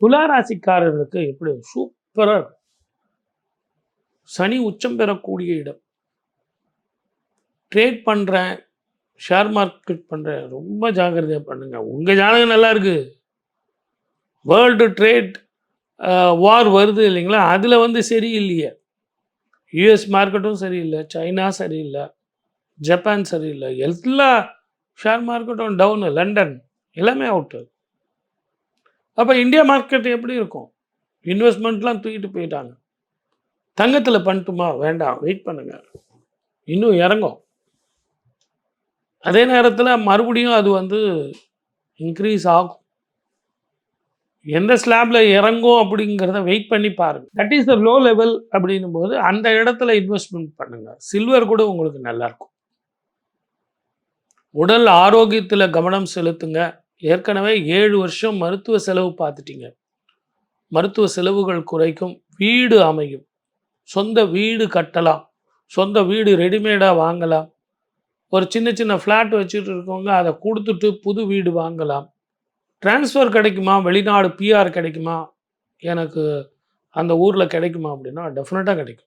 துலா ராசிக்காரர்களுக்கு எப்படி சூப்பரா இருக்கும். சனி உச்சம் பெறக்கூடிய இடம். ட்ரேட் பண்றேன், ஷேர் மார்க்கெட் பண்றேன், ரொம்ப ஜாக்கிரதையா பண்ணுங்க. உங்க ஜாதகம் நல்லா இருக்கு. வேர்ல்டு ட்ரேட் வார் வருது இல்லைங்களா? அதில் வந்து சரியில்லையே. யுஎஸ் மார்க்கெட்டும் சரியில்லை, சைனா சரியில்லை, ஜப்பான் சரியில்லை, எல்லா ஷேர் மார்க்கெட்டும் டவுனு, லண்டன் எல்லாமே அவுட்டு. அப்போ இந்தியா மார்க்கெட் எப்படி இருக்கும்? இன்வெஸ்ட்மெண்ட்லாம் தூக்கிட்டு போயிட்டாங்க. தங்கத்தில் பண்ணட்டுமா? வேண்டாம், வெயிட் பண்ணுங்க, இன்னும் இறங்கும். அதே நேரத்தில் மறுபடியும் அது வந்து இன்க்ரீஸ் ஆகும். எந்த ஸ்லாப்ல இறங்கும் அப்படிங்கிறத வெயிட் பண்ணி பாருங்க. That is the low level அப்படின்னும் போது அந்த இடத்துல இன்வெஸ்ட்மெண்ட் பண்ணுங்க. சில்வர் கூட உங்களுக்கு நல்லா இருக்கும். உடல் ஆரோக்கியத்தில் கவனம் செலுத்துங்க. ஏற்கனவே 7 வருஷம் மருத்துவ செலவு பார்த்துட்டீங்க. மருத்துவ செலவுகள் குறைக்கும். வீடு அமையும். சொந்த வீடு கட்டலாம். சொந்த வீடு ரெடிமேடாக வாங்கலாம். ஒரு சின்ன சின்ன ஃப்ளாட் வச்சுட்டு இருக்கவங்க அதை கொடுத்துட்டு புது வீடு வாங்கலாம். ட்ரான்ஸ்ஃபர் கிடைக்குமா? வெளிநாடு பிஆர் கிடைக்குமா? எனக்கு அந்த ஊரில் கிடைக்குமா? அப்படின்னா டெஃபினட்டாக கிடைக்கும்.